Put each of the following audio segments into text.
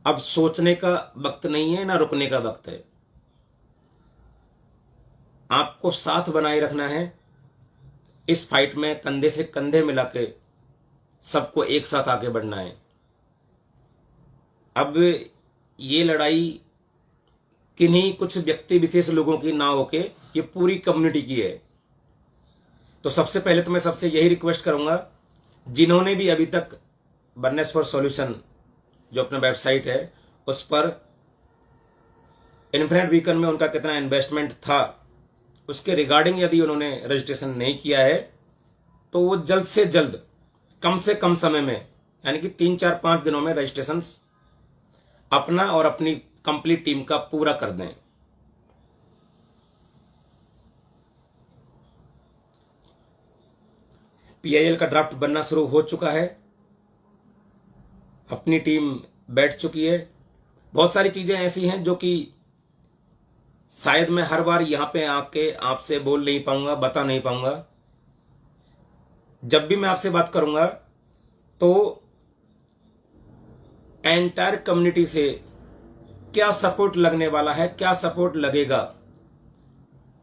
अब सोचने का वक्त नहीं है, ना रुकने का वक्त है। आपको साथ बनाए रखना है। इस फाइट में कंधे से कंधे मिला के सबको एक साथ आगे बढ़ना है। अब ये लड़ाई किन्हीं कुछ व्यक्ति विशेष लोगों की ना होके ये पूरी कम्युनिटी की है। तो सबसे पहले तो मैं सबसे यही रिक्वेस्ट करूंगा, जिन्होंने भी अभी तक वननेस फॉर सॉल्यूशन जो अपना वेबसाइट है उस पर इन्फिनिट बीकन में उनका कितना इन्वेस्टमेंट था उसके रिगार्डिंग यदि उन्होंने रजिस्ट्रेशन नहीं किया है तो वो जल्द से जल्द कम से कम समय में यानी कि 3-4-5 दिनों में रजिस्ट्रेशन अपना और अपनी कंप्लीट टीम का पूरा कर दें। पीआईएल का ड्राफ्ट बनना शुरू हो चुका है, अपनी टीम बैठ चुकी है। बहुत सारी चीजें ऐसी हैं जो कि शायद मैं हर बार यहां पे आके आपसे बोल नहीं पाऊंगा, बता नहीं पाऊंगा। जब भी मैं आपसे बात करूंगा तो एंटायर कम्युनिटी से क्या सपोर्ट लगने वाला है, क्या सपोर्ट लगेगा,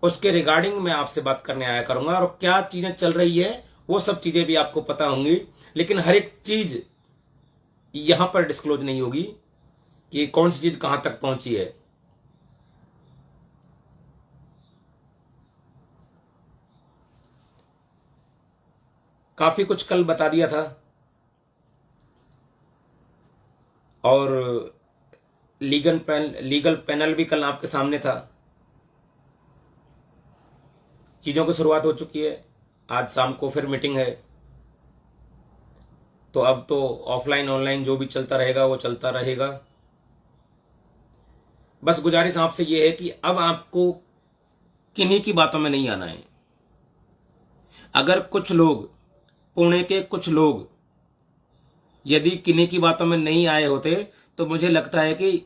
उसके रिगार्डिंग मैं आपसे बात करने आया करूंगा। और क्या चीजें चल रही है वो सब चीजें भी आपको पता होंगी, लेकिन हर एक चीज यहां पर डिस्क्लोज नहीं होगी कि कौन सी चीज कहां तक पहुंची है। काफी कुछ कल बता दिया था और लीगल पैनल भी कल आपके सामने था। चीजों की शुरुआत हो चुकी है। आज शाम को फिर मीटिंग है। तो अब तो ऑफलाइन ऑनलाइन जो भी चलता रहेगा वो चलता रहेगा। बस गुजारिश आपसे ये है कि अब आपको किन्हीं की बातों में नहीं आना है। अगर कुछ लोग, पुणे के कुछ लोग यदि किन्हीं की बातों में नहीं आए होते तो मुझे लगता है कि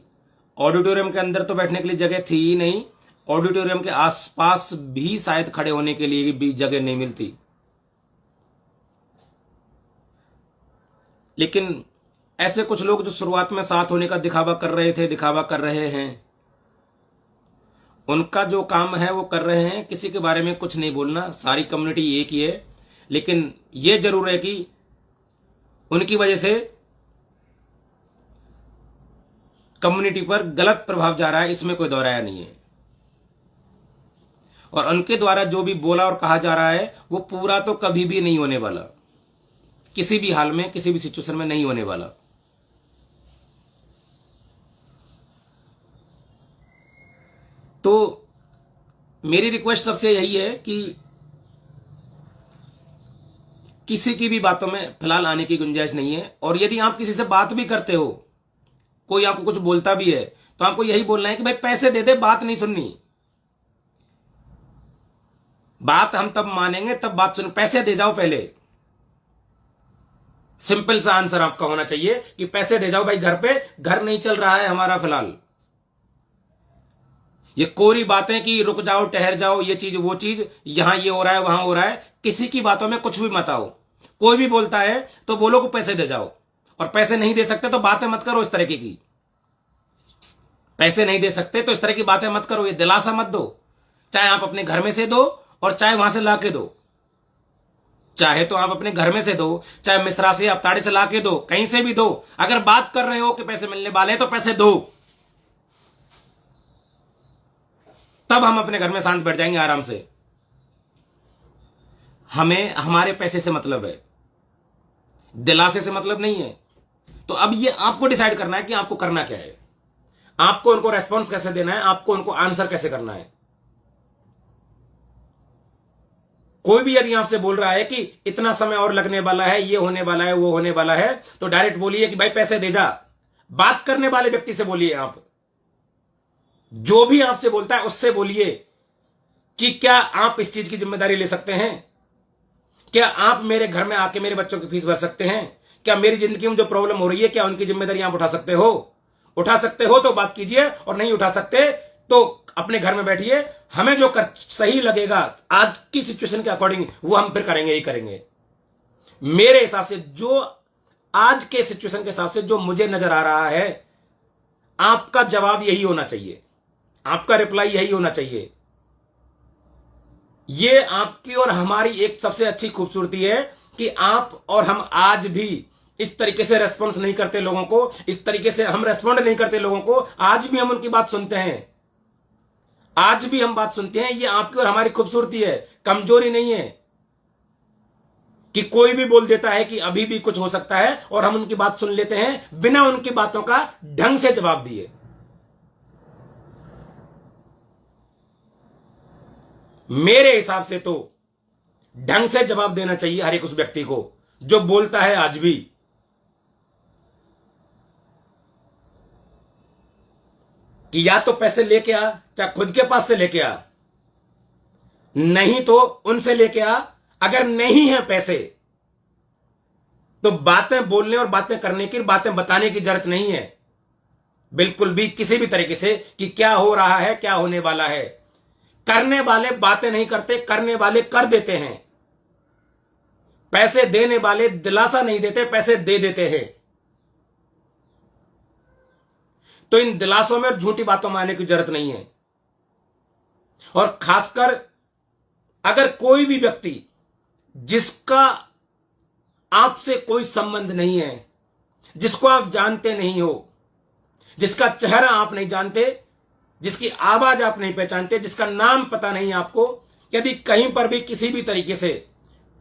ऑडिटोरियम के अंदर तो बैठने के लिए जगह थी ही नहीं, ऑडिटोरियम के आसपास भी शायद खड़े होने के लिए भी जगह नहीं मिलती। लेकिन ऐसे कुछ लोग जो शुरुआत में साथ होने का दिखावा कर रहे थे, दिखावा कर रहे हैं, उनका जो काम है वो कर रहे हैं। किसी के बारे में कुछ नहीं बोलना, सारी कम्युनिटी एक ही है। लेकिन यह जरूर है कि उनकी वजह से कम्युनिटी पर गलत प्रभाव जा रहा है, इसमें कोई दो राय नहीं है। और उनके द्वारा जो भी बोला और कहा जा रहा है वो पूरा तो कभी भी नहीं होने वाला, किसी भी हाल में, किसी भी सिचुएशन में नहीं होने वाला। तो मेरी रिक्वेस्ट सबसे यही है कि किसी की भी बातों में फिलहाल आने की गुंजाइश नहीं है। और यदि आप किसी से बात भी करते हो, कोई आपको कुछ बोलता भी है, तो आपको यही बोलना है कि भाई पैसे दे दे, बात नहीं सुननी। बात हम तब मानेंगे तब बात सुन, पैसे दे जाओ पहले। सिंपल सा आंसर आपका होना चाहिए कि पैसे दे जाओ भाई, घर नहीं चल रहा है हमारा फिलहाल। ये कोरी बातें कि रुक जाओ, ठहर जाओ, ये चीज वो चीज, यहां ये हो रहा है, वहां हो रहा है, किसी की बातों में कुछ भी मत आओ। कोई भी बोलता है तो बोलो को पैसे दे जाओ, और पैसे नहीं दे सकते तो बातें मत करो इस तरह की। पैसे नहीं दे सकते तो इस तरह की बातें मत करो, ये दिलासा मत दो। चाहे आप अपने घर में से दो और चाहे वहां से लाके दो। चाहे तो आप अपने घर में से दो, चाहे मिश्रा से, अपताड़े से लाके दो, कहीं से भी दो। अगर बात कर रहे हो कि पैसे मिलने वाले हैं तो पैसे दो, तब हम अपने घर में शांत बैठ जाएंगे आराम से। हमें हमारे पैसे से मतलब है, दिलासे से मतलब नहीं है। तो अब ये आपको डिसाइड करना है कि आपको करना क्या है, आपको उनको रेस्पॉन्स कैसे देना है, आपको उनको आंसर कैसे करना है। कोई भी यदि आपसे बोल रहा है कि इतना समय और लगने वाला है, ये होने वाला है, वो होने वाला है, तो डायरेक्ट बोलिए कि भाई पैसे दे जा। बात करने वाले व्यक्ति से बोलिए, आप जो भी आपसे बोलता है उससे बोलिए कि क्या आप इस चीज की जिम्मेदारी ले सकते हैं, क्या आप मेरे घर में आके मेरे बच्चों की फीस भर सकते हैं, क्या मेरी जिंदगी में जो प्रॉब्लम हो रही है क्या उनकी जिम्मेदारी आप उठा सकते हो। उठा सकते हो तो बात कीजिए, और नहीं उठा सकते तो अपने घर में बैठिए। हमें जो सही लगेगा आज की सिचुएशन के अकॉर्डिंग वो हम फिर करेंगे ही करेंगे। मेरे हिसाब से जो आज के सिचुएशन के हिसाब से जो मुझे नजर आ रहा है आपका जवाब यही होना चाहिए, आपका रिप्लाई यही होना चाहिए। ये आपकी और हमारी एक सबसे अच्छी खूबसूरती है कि आप और हम आज भी इस तरीके से रेस्पॉन्स नहीं करते लोगों को, इस तरीके से हम रेस्पॉन्ड नहीं करते लोगों को। आज भी हम उनकी बात सुनते हैं, आज भी हम बात सुनते हैं। ये आपकी और हमारी खूबसूरती है, कमजोरी नहीं है कि कोई भी बोल देता है कि अभी भी कुछ हो सकता है और हम उनकी बात सुन लेते हैं बिना उनकी बातों का ढंग से जवाब दिए। मेरे हिसाब से तो ढंग से जवाब देना चाहिए हर एक उस व्यक्ति को जो बोलता है आज भी कि या तो पैसे लेके आ, चाहे खुद के पास से लेके आ, नहीं तो उनसे लेके आ। अगर नहीं है पैसे तो बातें बोलने और बातें करने की, बातें बताने की जरूरत नहीं है बिल्कुल भी, किसी भी तरीके से कि क्या हो रहा है, क्या होने वाला है। करने वाले बातें नहीं करते, करने वाले कर देते हैं। पैसे देने वाले दिलासा नहीं देते, पैसे दे देते हैं। तो इन दिलासों में और झूठी बातों में आने की जरूरत नहीं है। और खासकर अगर कोई भी व्यक्ति जिसका आपसे कोई संबंध नहीं है, जिसको आप जानते नहीं हो, जिसका चेहरा आप नहीं जानते, जिसकी आवाज आप नहीं पहचानते, जिसका नाम पता नहीं आपको, यदि कहीं पर भी किसी भी तरीके से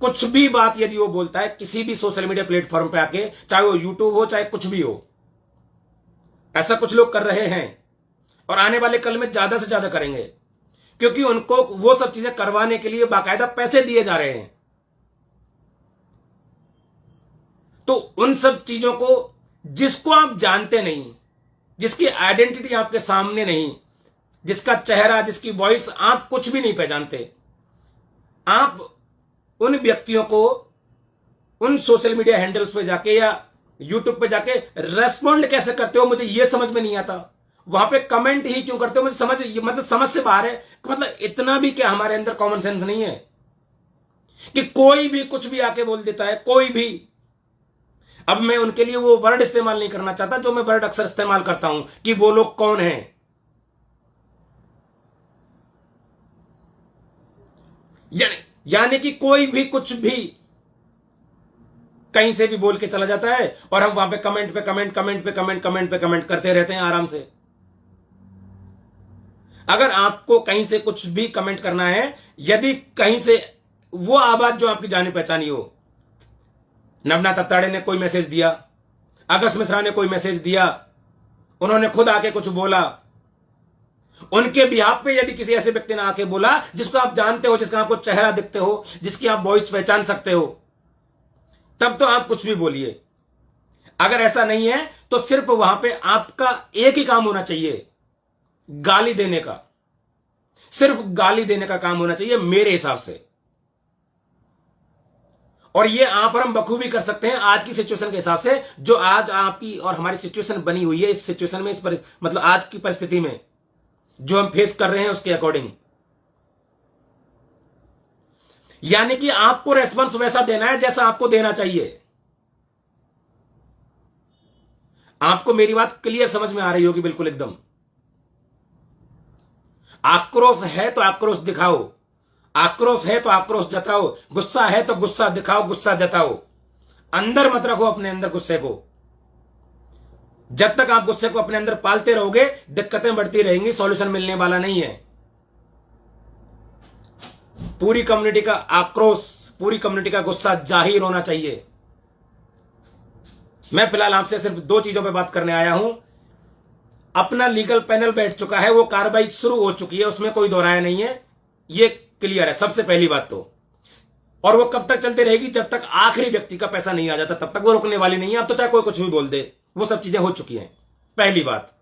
कुछ भी बात यदि वो बोलता है किसी भी सोशल मीडिया प्लेटफॉर्म पे आके, चाहे वो यूट्यूब हो चाहे कुछ भी हो, ऐसा कुछ लोग कर रहे हैं और आने वाले कल में ज्यादा से ज्यादा करेंगे, क्योंकि उनको वो सब चीजें करवाने के लिए बाकायदा पैसे दिए जा रहे हैं। तो उन सब चीजों को जिसको आप जानते नहीं, जिसकी आइडेंटिटी आपके सामने नहीं, जिसका चेहरा, जिसकी वॉइस आप कुछ भी नहीं पहचानते, आप उन व्यक्तियों को उन सोशल मीडिया हैंडल्स पे जाके या यूट्यूब पे जाके रेस्पॉन्ड कैसे करते हो, मुझे यह समझ में नहीं आता। वहां पे कमेंट ही क्यों करते हो, मुझे समझ से बाहर है। मतलब इतना भी क्या हमारे अंदर कॉमन सेंस नहीं है कि कोई भी कुछ भी आके बोल देता है, कोई भी। अब मैं उनके लिए वो वर्ड इस्तेमाल नहीं करना चाहता जो मैं वर्ड अक्सर इस्तेमाल करता हूं कि वो लोग कौन हैं। यानी कि कोई भी कुछ भी कहीं से भी बोल के चला जाता है और हम वहां पे कमेंट पे कमेंट, कमेंट पे कमेंट, कमेंट पे कमेंट करते रहते हैं आराम से। अगर आपको कहीं से कुछ भी कमेंट करना है, यदि कहीं से वो आवाज जो आपकी जानी पहचानी हो, नवनाथ अत्ताड़े ने कोई मैसेज दिया, अगस्त मिश्रा ने कोई मैसेज दिया, उन्होंने खुद आके कुछ बोला, उनके बिहाफ पे यदि किसी ऐसे व्यक्ति ने आके बोला जिसको आप जानते हो, जिसका आपको चेहरा दिखते हो, जिसकी आप वॉइस पहचान सकते हो, तब तो आप कुछ भी बोलिए। अगर ऐसा नहीं है तो सिर्फ वहां पे आपका एक ही काम होना चाहिए, गाली देने का। सिर्फ गाली देने का काम होना चाहिए मेरे हिसाब से। और ये आप और हम बखूबी कर सकते हैं आज की सिचुएशन के हिसाब से, जो आज आपकी और हमारी सिचुएशन बनी हुई है। इस सिचुएशन में, मतलब आज की परिस्थिति में जो हम फेस कर रहे हैं उसके अकॉर्डिंग। यानी कि आपको रेस्पॉन्स वैसा देना है जैसा आपको देना चाहिए। आपको मेरी बात क्लियर समझ में आ रही होगी बिल्कुल एकदम। आक्रोश है तो आक्रोश दिखाओ, आक्रोश है तो आक्रोश जताओ, गुस्सा है तो गुस्सा दिखाओ, गुस्सा जताओ। अंदर मत रखो अपने अंदर गुस्से को। जब तक आप गुस्से को अपने अंदर पालते रहोगे दिक्कतें बढ़ती रहेंगी, सॉल्यूशन मिलने वाला नहीं है। पूरी कम्युनिटी का आक्रोश, पूरी कम्युनिटी का गुस्सा जाहिर होना चाहिए। मैं फिलहाल आपसे सिर्फ दो चीजों पे बात करने आया हूं। अपना लीगल पैनल बैठ चुका है, वो कार्रवाई शुरू हो चुकी है, उसमें कोई दोहराया नहीं है, ये क्लियर है सबसे पहली बात तो। और वो कब तक चलती रहेगी, जब तक आखिरी व्यक्ति का पैसा नहीं आ जाता तब तक वो रुकने वाली नहीं है। अब तो चाहे कोई कुछ भी बोल दे, वो सब चीजें हो चुकी हैं। पहली बात,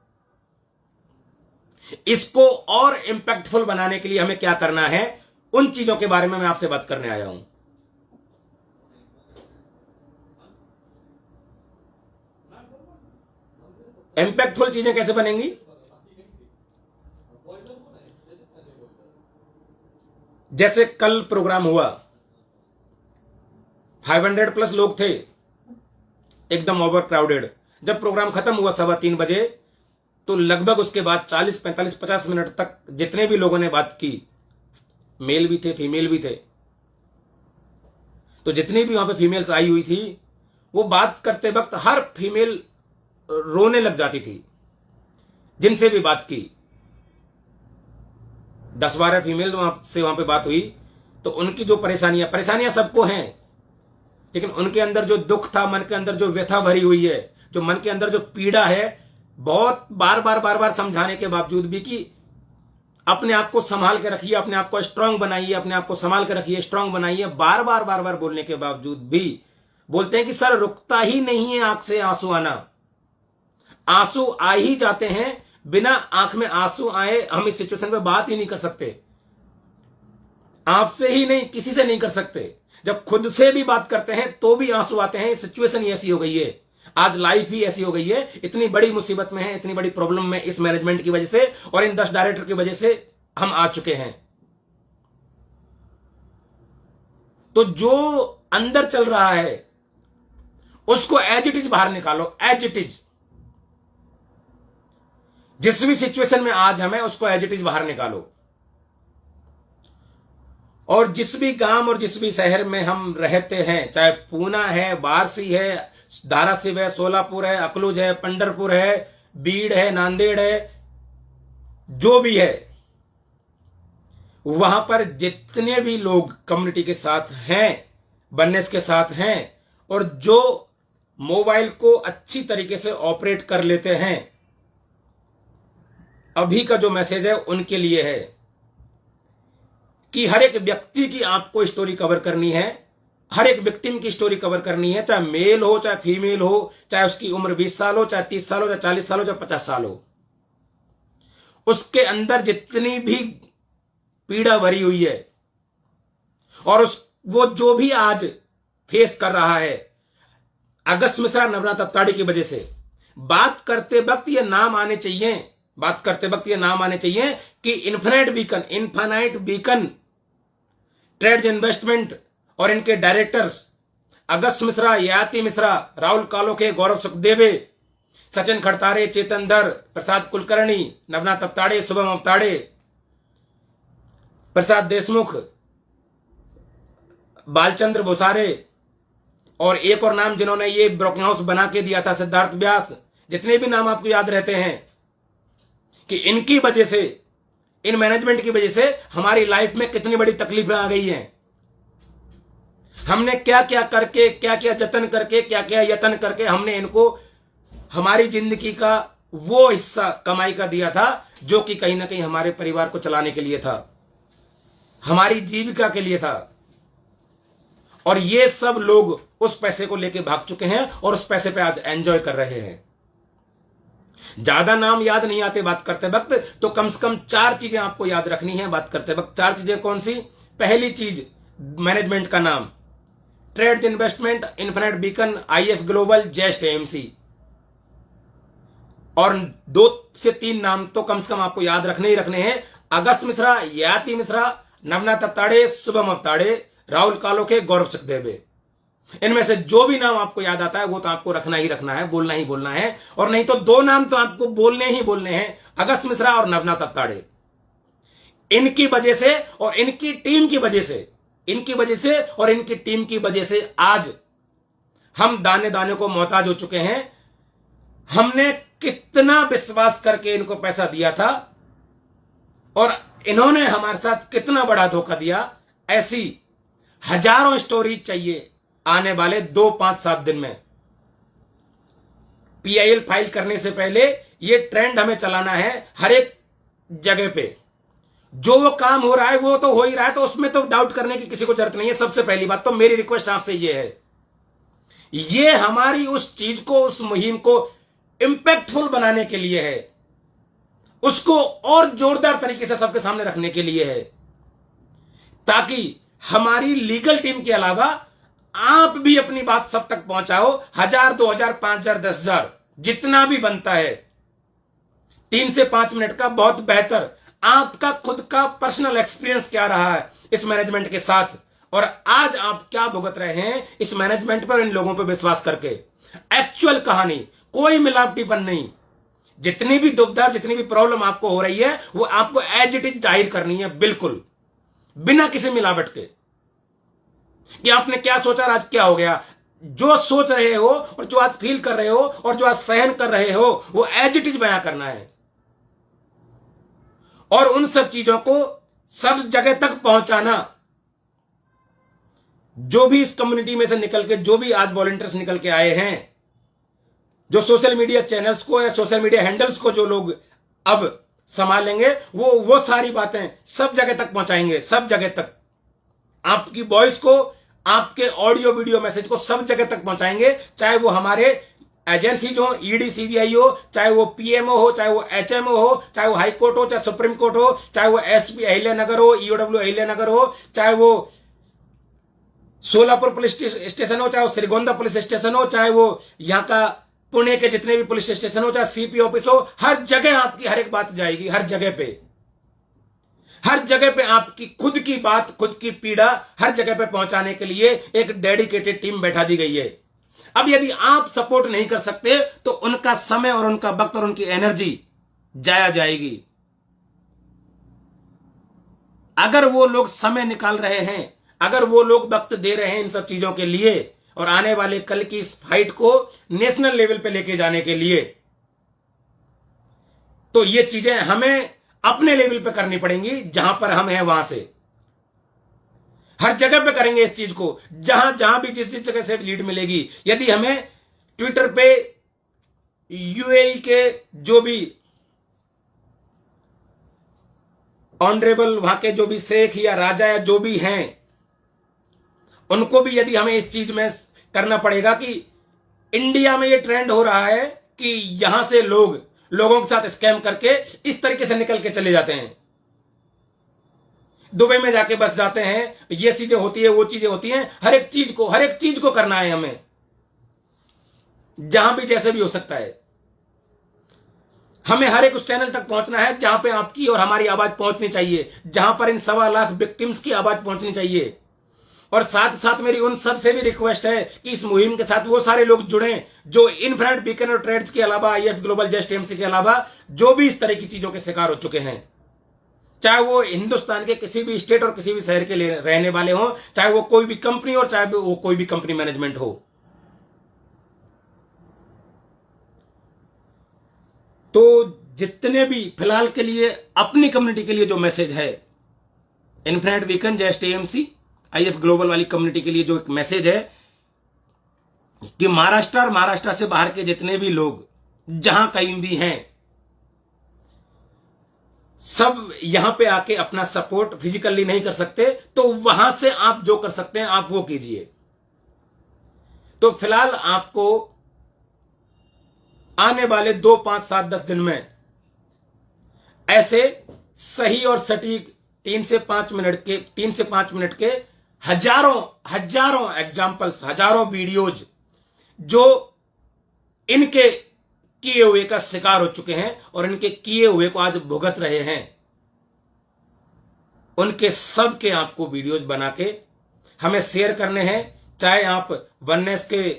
इसको और इंपैक्टफुल बनाने के लिए हमें क्या करना है, उन चीजों के बारे में मैं आपसे बात करने आया हूं। इंपैक्टफुल चीजें कैसे बनेंगी? जैसे कल प्रोग्राम हुआ, 500 प्लस लोग थे, एकदम ओवर क्राउडेड। जब प्रोग्राम खत्म हुआ 3:15 बजे, तो लगभग उसके बाद 40, 45, 50 मिनट तक जितने भी लोगों ने बात की, मेल भी थे, फीमेल भी थे, तो जितनी भी वहां पे फीमेल्स आई हुई थी, वो बात करते वक्त हर फीमेल रोने लग जाती थी। जिनसे भी बात की, 10-12 फीमेल वहां पे बात हुई, तो उनकी जो परेशानियां सबको हैं, लेकिन उनके अंदर जो दुख था, मन के अंदर जो व्यथा भरी हुई है, जो मन के अंदर जो पीड़ा है, बहुत बार बार समझाने के बावजूद भी कि अपने आप को संभाल के रखिए, अपने आप को स्ट्रांग बनाइए, अपने आप को संभाल के रखिए, स्ट्रांग बनाइए, बार बार बोलने के बावजूद भी बोलते हैं कि सर रुकता ही नहीं है आंख से आंसू आना। आंसू आ ही जाते हैं, बिना आंख में आंसू आए हम इस सिचुएशन पे बात ही नहीं कर सकते। आपसे ही नहीं, किसी से नहीं कर सकते। जब खुद से भी बात करते हैं तो भी आंसू आते हैं। सिचुएशन ही ऐसी हो गई है, आज लाइफ ही ऐसी हो गई है। इतनी बड़ी मुसीबत में है, इतनी बड़ी प्रॉब्लम में इस मैनेजमेंट की वजह से और इन 10 डायरेक्टर की वजह से हम आ चुके हैं। तो जो अंदर चल रहा है उसको एज इट इज बाहर निकालो, एज इट इज। जिस भी सिचुएशन में आज हमें, उसको एज इट इज बाहर निकालो। और जिस भी गांव और जिस भी शहर में हम रहते हैं, चाहे पूना है, वाराणसी है, धाराशिव है, सोलापुर है, अकलूज है, पंढरपुर है, बीड़ है, नांदेड़ है, जो भी है, वहां पर जितने भी लोग कम्युनिटी के साथ हैं, वननेस के साथ हैं, और जो मोबाइल को अच्छी तरीके से ऑपरेट कर लेते हैं, अभी का जो मैसेज है उनके लिए है कि हर एक व्यक्ति की आपको स्टोरी कवर करनी है, हर एक विक्टिम की स्टोरी कवर करनी है, चाहे मेल हो, चाहे फीमेल हो, चाहे उसकी उम्र 20 साल हो, चाहे 30 साल हो, चाहे 40 साल हो, चाहे 50 साल हो। उसके अंदर जितनी भी पीड़ा भरी हुई है और वो जो भी आज फेस कर रहा है, अगस्त मिश्रा, नवनाथ अत्ताड़ी की वजह से, बात करते वक्त ये नाम आने चाहिए, बात करते वक्त ये नाम आने चाहिए कि इन्फानाइट बीकन ट्रेड्स इन्वेस्टमेंट और इनके डायरेक्टर्स अगस्त मिश्रा, ययाति मिश्रा, राहुल कालोखे, गौरव सुखदेवे, सचिन खड़तारे, चेतन धर, प्रसाद कुलकर्णी, नवनाथ अत्ताड़े, शुभम अत्ताड़े, प्रसाद देशमुख, बालचंद्र भुसारे, और एक और नाम जिन्होंने ये ब्रोकिंग हाउस बना के दिया था, सिद्धार्थ व्यास, जितने भी नाम आपको याद रहते हैं, कि इनकी वजह से, इन मैनेजमेंट की वजह से हमारी लाइफ में कितनी बड़ी तकलीफें आ गई हैं। हमने क्या क्या करके, क्या क्या जतन करके, क्या क्या यतन करके हमने इनको हमारी जिंदगी का वो हिस्सा कमाई का दिया था जो कि कहीं ना कहीं हमारे परिवार को चलाने के लिए था, हमारी जीविका के लिए था। और ये सब लोग उस पैसे को लेके भाग चुके हैं और उस पैसे पे आज एंजॉय कर रहे हैं। ज्यादा नाम याद नहीं आते बात करते वक्त, तो कम से कम 4 चीजें आपको याद रखनी है बात करते वक्त। 4 चीजें कौन सी? पहली चीज, मैनेजमेंट का नाम, Trades Investment, Infinite Beacon, IF Global, Zest AMC. और 2 से 3 नाम तो कम से कम आपको याद रखने ही रखने हैं, अगस्त मिश्रा, ययाति मिश्रा, नवनाथ अत्ताड़े, शुभम अत्ताड़े, राहुल कालोखे, गौरव सुखदेवे। इनमें से जो भी नाम आपको याद आता है वो तो आपको रखना ही रखना है, बोलना ही बोलना है। और नहीं तो 2 नाम तो आपको बोलने ही बोलने हैं, अगस्त मिश्रा और नवनाथ अत्ताड़े। इनकी वजह से और इनकी टीम की वजह से, इनकी वजह से और इनकी टीम की वजह से आज हम दाने दाने को मोहताज हो चुके हैं। हमने कितना विश्वास करके इनको पैसा दिया था और इन्होंने हमारे साथ कितना बड़ा धोखा दिया। ऐसी हजारों स्टोरी चाहिए आने वाले 2, 5, 7 दिन में। पीआईएल फाइल करने से पहले ये ट्रेंड हमें चलाना है हर एक जगह पे। जो वो काम हो रहा है वो तो हो ही रहा है, तो उसमें तो डाउट करने की किसी को जरूरत नहीं है। सबसे पहली बात तो मेरी रिक्वेस्ट आपसे ये है, ये हमारी उस चीज को, उस मुहिम को इंपैक्टफुल बनाने के लिए है, उसको और जोरदार तरीके से सबके सामने रखने के लिए है, ताकि हमारी लीगल टीम के अलावा आप भी अपनी बात सब तक पहुंचाओ। 1000, 2000, 5000, 10000 जितना भी बनता है, 3 से 5 मिनट का बहुत बेहतर आपका खुद का पर्सनल एक्सपीरियंस क्या रहा है इस मैनेजमेंट के साथ, और आज आप क्या भुगत रहे हैं इस मैनेजमेंट पर, इन लोगों पर विश्वास करके। एक्चुअल कहानी, कोई मिलावटीपन नहीं। जितनी भी दुविधा, जितनी भी प्रॉब्लम आपको हो रही है, वो आपको एज इट इज जाहिर करनी है, बिल्कुल बिना किसी मिलावट के कि आपने क्या सोचा और आज क्या हो गया। जो सोच रहे हो और जो आज फील कर रहे हो और जो आज सहन कर रहे हो, वो एज इट इज बयां करना है और उन सब चीजों को सब जगह तक पहुंचाना। जो भी इस कम्युनिटी में से निकल के, जो भी आज वॉलंटियर्स निकल के आए हैं, जो सोशल मीडिया चैनल्स को या सोशल मीडिया हैंडल्स को जो लोग अब संभालेंगे, वो सारी बातें सब जगह तक पहुंचाएंगे, सब जगह तक आपकी वॉइस को, आपके ऑडियो वीडियो मैसेज को सब जगह तक पहुंचाएंगे। चाहे वो हमारे एजेंसी जो ईडी सीबीआई हो, चाहे वो पीएमओ हो, चाहे वो एचएमओ हो, चाहे वो हाई कोर्ट हो, चाहे सुप्रीम कोर्ट हो, चाहे वो एसपी अहिल्यानगर हो, ईओडब्ल्यू अहिल्यानगर हो, चाहे वो सोलापुर पुलिस स्टेशन हो, चाहे वो श्रीगोंदा पुलिस स्टेशन हो, चाहे वो यहां का पुणे के जितने भी पुलिस स्टेशन हो, चाहे सीपी ऑफिस हो, हर जगह आपकी हर एक बात जाएगी। हर जगह पे आपकी खुद की बात, खुद की पीड़ा हर जगह पे पहुंचाने के लिए एक डेडिकेटेड टीम बैठा दी गई है। अब यदि आप सपोर्ट नहीं कर सकते तो उनका समय और उनका वक्त और उनकी एनर्जी जाया जाएगी। अगर वो लोग समय निकाल रहे हैं, अगर वो लोग वक्त दे रहे हैं इन सब चीजों के लिए और आने वाले कल की इस फाइट को नेशनल लेवल पे लेके जाने के लिए, तो ये चीजें हमें अपने लेवल पे करनी पड़ेंगी। जहां पर हम हैं वहां से हर जगह पे करेंगे इस चीज को, जहां जहां भी जिस जगह से लीड मिलेगी। यदि हमें ट्विटर पे यूएई के जो भी ऑनरेबल, वहां के जो भी शेख या राजा या जो भी हैं, उनको भी यदि हमें इस चीज में करना पड़ेगा कि इंडिया में ये ट्रेंड हो रहा है कि यहां से लोगों के साथ स्कैम करके इस तरीके से निकल के चले जाते हैं, दुबई में जाके बस जाते हैं, ये चीजें होती है, वो चीजें होती हैं। हर एक चीज को करना है हमें, जहां भी जैसे भी हो सकता है। हमें हर एक उस चैनल तक पहुंचना है जहां पे आपकी और हमारी आवाज पहुंचनी चाहिए, जहां पर इन 1.25 लाख विक्टिम्स की आवाज पहुंचनी चाहिए। और साथ साथ मेरी उन सब से भी रिक्वेस्ट है कि इस मुहिम के साथ वो सारे लोग जुड़ें जो इन्फिनिट बीकन और ट्रेड्स के अलावा, आईएफ ग्लोबल जस्ट एमसी के अलावा जो भी इस तरह की चीजों के शिकार हो चुके हैं, चाहे वो हिंदुस्तान के किसी भी स्टेट और किसी भी शहर के रहने वाले हों, चाहे वो कोई भी कंपनी और चाहे वो कोई भी कंपनी मैनेजमेंट हो। तो जितने भी फिलहाल के लिए अपनी कम्युनिटी के लिए जो मैसेज है, infinite beacon just AMC if global वाली कम्युनिटी के लिए जो एक मैसेज है कि महाराष्ट्र और महाराष्ट्र से बाहर के जितने भी लोग जहां कहीं भी हैं, सब यहां पे आके अपना सपोर्ट फिजिकली नहीं कर सकते तो वहां से आप जो कर सकते हैं आप वो कीजिए। तो फिलहाल आपको आने वाले 2, 5, 7, 10 दिन में ऐसे सही और सटीक 3 से 5 मिनट के हजारों एग्जाम्पल्स, हजारों वीडियोज जो इनके किए हुए का शिकार हो चुके हैं और इनके किए हुए को आज भुगत रहे हैं, उनके सब के आपको वीडियोज बना के हमें शेयर करने हैं। चाहे आप वननेस के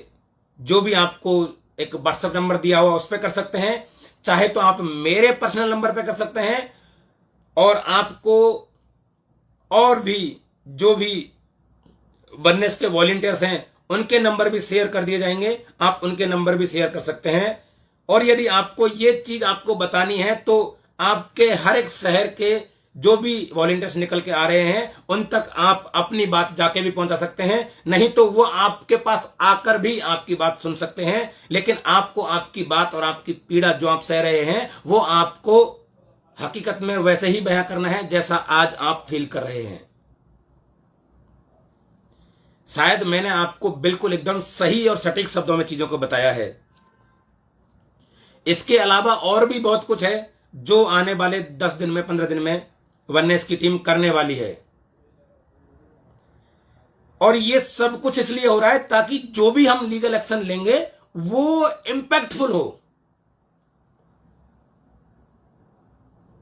जो भी आपको एक व्हाट्सएप नंबर दिया हुआ उस पर कर सकते हैं, चाहे तो आप मेरे पर्सनल नंबर पे कर सकते हैं, और आपको और भी जो भी वननेस के वॉलंटियर्स हैं उनके नंबर भी शेयर कर दिए जाएंगे, आप उनके नंबर भी शेयर कर सकते हैं। और यदि आपको ये चीज आपको बतानी है तो आपके हर एक शहर के जो भी वॉलंटियर्स निकल के आ रहे हैं उन तक आप अपनी बात जाके भी पहुंचा सकते हैं, नहीं तो वो आपके पास आकर भी आपकी बात सुन सकते हैं। लेकिन आपको आपकी बात और आपकी पीड़ा जो आप सह रहे हैं वो आपको हकीकत में वैसे ही बयां करना है जैसा आज आप फील कर रहे हैं। शायद मैंने आपको बिल्कुल एकदम सही और सटीक शब्दों में चीजों को बताया है। इसके अलावा और भी बहुत कुछ है जो आने वाले 10 दिन में, 15 दिन में वननेस की टीम करने वाली है। और ये सब कुछ इसलिए हो रहा है ताकि जो भी हम लीगल एक्शन लेंगे वो इंपैक्टफुल हो,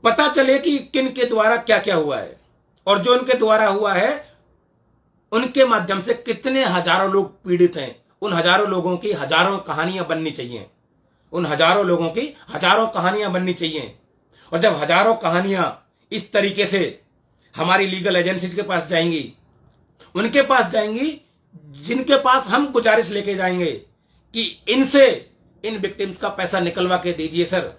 पता चले कि किन के द्वारा क्या क्या हुआ है, और जो उनके द्वारा हुआ है उनके माध्यम से कितने हजारों लोग पीड़ित हैं। उन हजारों लोगों की हजारों कहानियां बननी चाहिए। उन हजारों लोगों की हजारों कहानियां बननी चाहिए। और जब हजारों कहानियां इस तरीके से हमारी लीगल एजेंसीज के पास जाएंगी, उनके पास जाएंगी, जिनके पास हम गुजारिश लेके जाएंगे कि इनसे इन विक्टिम्स का पैसा निकलवा के दीजिए सर,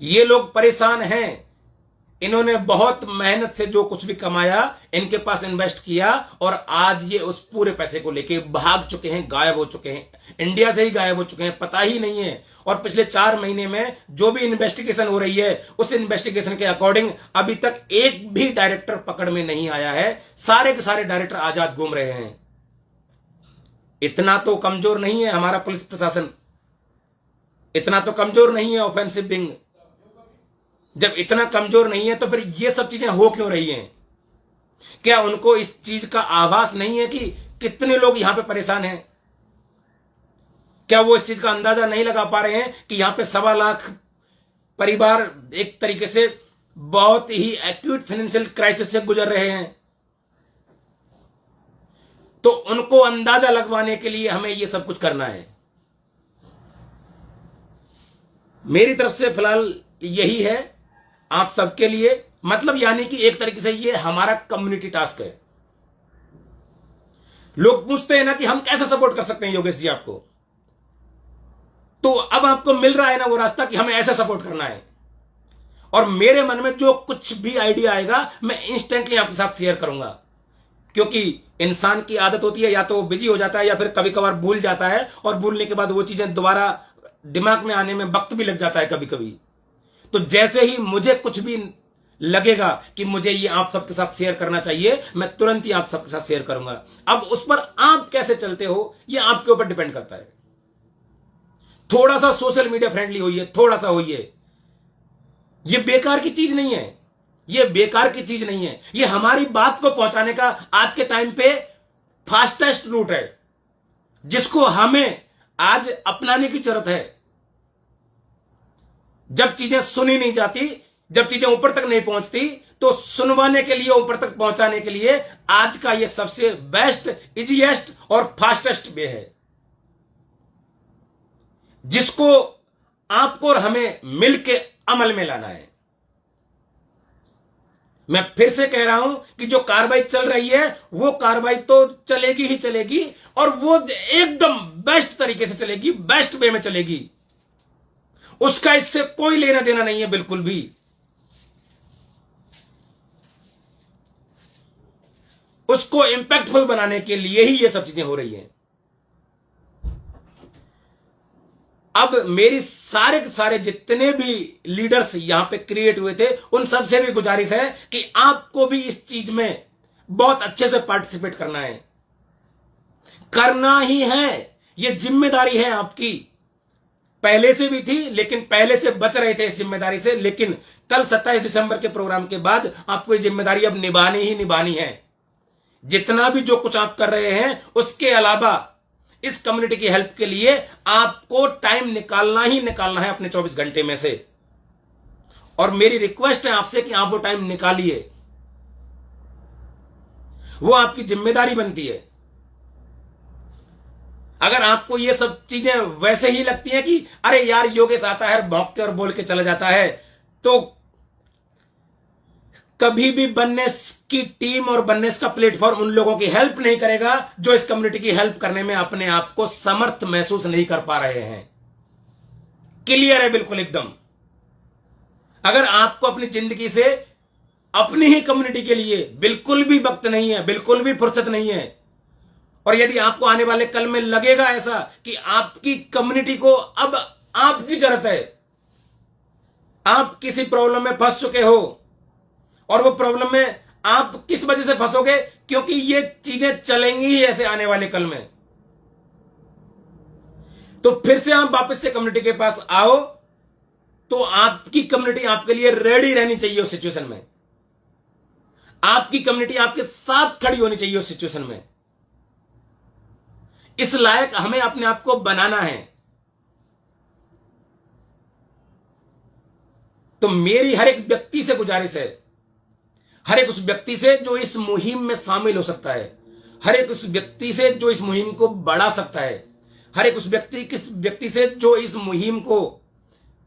ये लोग परेशान हैं, इन्होंने बहुत मेहनत से जो कुछ भी कमाया इनके पास इन्वेस्ट किया और आज ये उस पूरे पैसे को लेके भाग चुके हैं, गायब हो चुके हैं, इंडिया से ही गायब हो चुके हैं, पता ही नहीं है। और पिछले 4 महीने में जो भी इन्वेस्टिगेशन हो रही है उस इन्वेस्टिगेशन के अकॉर्डिंग अभी तक एक भी डायरेक्टर पकड़ में नहीं आया है, सारे के सारे डायरेक्टर आजाद घूम रहे हैं। इतना तो कमजोर नहीं है हमारा पुलिस प्रशासन, इतना तो कमजोर नहीं है ऑफेंसिव विंग। जब इतना कमजोर नहीं है तो फिर ये सब चीजें हो क्यों रही हैं? क्या उनको इस चीज का आभास नहीं है कि कितने लोग यहां पे परेशान हैं? क्या वो इस चीज का अंदाजा नहीं लगा पा रहे हैं कि यहां पे 1.25 लाख परिवार एक तरीके से बहुत ही एक्यूट फाइनेंशियल क्राइसिस से गुजर रहे हैं? तो उनको अंदाजा लगवाने के लिए हमें ये सब कुछ करना है। मेरी तरफ से फिलहाल यही है आप सबके लिए, मतलब यानी कि एक तरीके से ये हमारा कम्युनिटी टास्क है। लोग पूछते हैं ना कि हम कैसे सपोर्ट कर सकते हैं योगेश जी आपको, तो अब आपको मिल रहा है ना वो रास्ता कि हमें ऐसे सपोर्ट करना है। और मेरे मन में जो कुछ भी आइडिया आएगा मैं इंस्टेंटली आपके साथ शेयर करूंगा, क्योंकि इंसान की आदत होती है या तो वो बिजी हो जाता है या फिर कभी कभार भूल जाता है, और भूलने के बाद वो चीजें दोबारा दिमाग में आने में वक्त भी लग जाता है कभी कभी। तो जैसे ही मुझे कुछ भी लगेगा कि मुझे ये आप सबके साथ शेयर करना चाहिए, मैं तुरंत ही आप सबके साथ शेयर करूंगा। अब उस पर आप कैसे चलते हो ये आपके ऊपर डिपेंड करता है। थोड़ा सा सोशल मीडिया फ्रेंडली होइए, थोड़ा सा होइए। ये बेकार की चीज नहीं है, ये बेकार की चीज नहीं है, ये हमारी बात को पहुंचाने का आज के टाइम पे फास्टेस्ट रूट है, जिसको हमें आज अपनाने की जरूरत है। जब चीजें सुनी नहीं जाती, जब चीजें ऊपर तक नहीं पहुंचती, तो सुनवाने के लिए, ऊपर तक पहुंचाने के लिए आज का ये सबसे बेस्ट, इजीएस्ट और फास्टेस्ट वे है, जिसको आपको और हमें मिलके अमल में लाना है। मैं फिर से कह रहा हूं कि जो कार्रवाई चल रही है वो कार्रवाई तो चलेगी ही चलेगी, और वो एकदम बेस्ट तरीके से चलेगी, बेस्ट वे में चलेगी। उसका इससे कोई लेना देना नहीं है बिल्कुल भी। उसको इंपैक्टफुल बनाने के लिए ही ये सब चीजें हो रही हैं। अब मेरी सारे के सारे जितने भी लीडर्स यहां पे क्रिएट हुए थे उन सब से भी गुजारिश है कि आपको भी इस चीज में बहुत अच्छे से पार्टिसिपेट करना है, करना ही है। ये जिम्मेदारी है आपकी, पहले से भी थी लेकिन पहले से बच रहे थे इस जिम्मेदारी से, लेकिन कल 27 दिसंबर के प्रोग्राम के बाद आपको ये जिम्मेदारी अब निभानी ही निभानी है। जितना भी जो कुछ आप कर रहे हैं उसके अलावा इस कम्युनिटी की हेल्प के लिए आपको टाइम निकालना ही निकालना है अपने 24 घंटे में से। और मेरी रिक्वेस्ट है आपसे कि आप वो टाइम निकालिए, वो आपकी जिम्मेदारी बनती है। अगर आपको ये सब चीजें वैसे ही लगती हैं कि अरे यार योगेश आता है भौंक के और बोल के चला जाता है, तो कभी भी बननेस की टीम और बननेस का प्लेटफॉर्म उन लोगों की हेल्प नहीं करेगा जो इस कम्युनिटी की हेल्प करने में अपने आप को समर्थ महसूस नहीं कर पा रहे हैं। क्लियर है बिल्कुल एकदम। अगर आपको अपनी जिंदगी से अपनी ही कम्युनिटी के लिए बिल्कुल भी वक्त नहीं है, बिल्कुल भी फुर्सत नहीं है, और यदि आपको आने वाले कल में लगेगा ऐसा कि आपकी कम्युनिटी को अब आपकी जरूरत है, आप किसी प्रॉब्लम में फंस चुके हो, और वो प्रॉब्लम में आप किस वजह से फंसोगे, क्योंकि ये चीजें चलेंगी ही ऐसे आने वाले कल में, तो फिर से आप वापस से कम्युनिटी के पास आओ, तो आपकी कम्युनिटी आपके लिए रेडी रहनी चाहिए उस सिचुएशन में। आपकी कम्युनिटी आपके साथ खड़ी होनी चाहिए उस सिचुएशन में। इस लायक हमें अपने आप को बनाना है। तो मेरी हर एक व्यक्ति से गुजारिश है, हर एक उस व्यक्ति से जो इस मुहिम में शामिल हो सकता है, हर एक उस व्यक्ति से जो इस मुहिम को बढ़ा सकता है, हर एक उस व्यक्ति से जो इस मुहिम को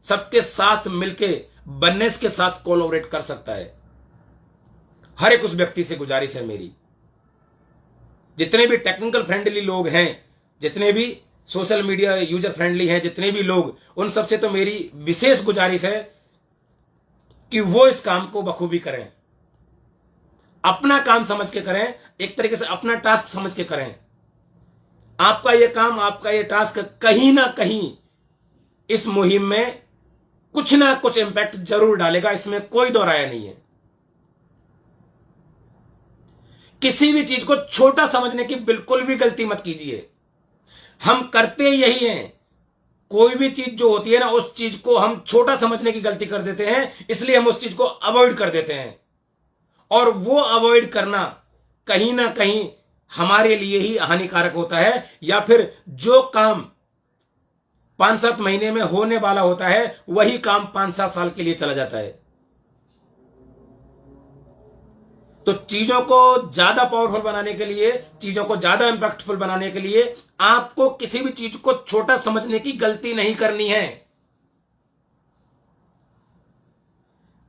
सबके साथ मिलके बननेस के साथ कोलैबोरेट कर सकता है। हर एक उस व्यक्ति से गुजारिश है मेरी, जितने भी टेक्निकल फ्रेंडली लोग हैं, जितने भी सोशल मीडिया यूजर फ्रेंडली हैं, जितने भी लोग, उन सबसे तो मेरी विशेष गुजारिश है कि वो इस काम को बखूबी करें, अपना काम समझ के करें, एक तरीके से अपना टास्क समझ के करें। आपका ये काम, आपका ये टास्क कहीं ना कहीं इस मुहिम में कुछ ना कुछ इंपैक्ट जरूर डालेगा, इसमें कोई दो राय नहीं है। किसी भी चीज को छोटा समझने की बिल्कुल भी गलती मत कीजिए। हम करते यही हैं, कोई भी चीज जो होती है ना, उस चीज को हम छोटा समझने की गलती कर देते हैं, इसलिए हम उस चीज को अवॉइड कर देते हैं। और वो अवॉइड करना कहीं ना कहीं हमारे लिए ही हानिकारक होता है, या फिर जो काम 5-7 महीने में होने वाला होता है वही काम 5-7 साल के लिए चला जाता है। तो चीजों को ज्यादा पावरफुल बनाने के लिए, चीजों को ज्यादा इंपैक्टफुल बनाने के लिए आपको किसी भी चीज को छोटा समझने की गलती नहीं करनी है।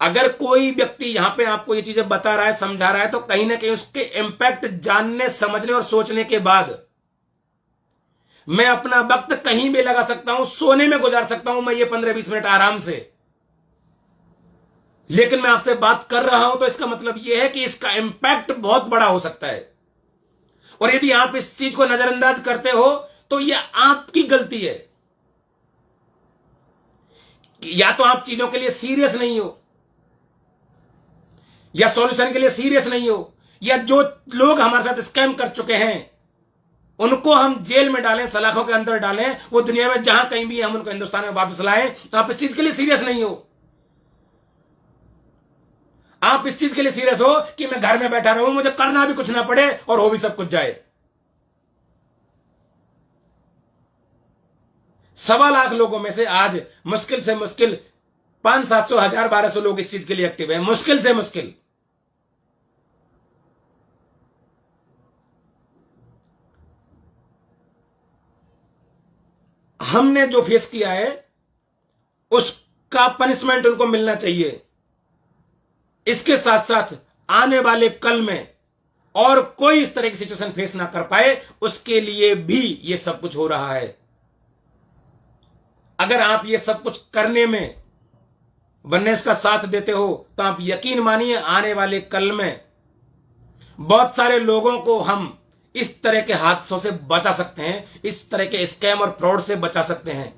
अगर कोई व्यक्ति यहां पे आपको ये चीजें बता रहा है, समझा रहा है, तो कहीं ना कहीं उसके इंपैक्ट जानने, समझने और सोचने के बाद मैं अपना वक्त कहीं भी लगा सकता हूं, सोने में गुजार सकता हूं मैं ये 15-20 मिनट आराम से। लेकिन मैं आपसे बात कर रहा हूं तो इसका मतलब यह है कि इसका इंपैक्ट बहुत बड़ा हो सकता है। और यदि आप इस चीज को नजरअंदाज करते हो तो यह आपकी गलती है। या तो आप चीजों के लिए सीरियस नहीं हो, या सॉल्यूशन के लिए सीरियस नहीं हो, या जो लोग हमारे साथ स्कैम कर चुके हैं उनको हम जेल में डालें, सलाखों के अंदर डालें, वो दुनिया में जहां कहीं भी हम उनको हिंदुस्तान में वापस लाएं, तो आप इस चीज के लिए सीरियस नहीं हो। आप इस चीज के लिए सीरियस हो कि मैं घर में बैठा रहूं, मुझे करना भी कुछ ना पड़े और हो भी सब कुछ जाए। 1.25 लाख लोगों में से आज मुश्किल से मुश्किल 500-700, 1000-1200 लोग इस चीज के लिए एक्टिव है, मुश्किल से मुश्किल। हमने जो फेस किया है उसका पनिशमेंट उनको मिलना चाहिए। इसके साथ साथ आने वाले कल में और कोई इस तरह की सिचुएशन फेस ना कर पाए, उसके लिए भी ये सब कुछ हो रहा है। अगर आप ये सब कुछ करने में वननेस का साथ देते हो तो आप यकीन मानिए आने वाले कल में बहुत सारे लोगों को हम इस तरह के हादसों से बचा सकते हैं, इस तरह के स्कैम और फ्रॉड से बचा सकते हैं।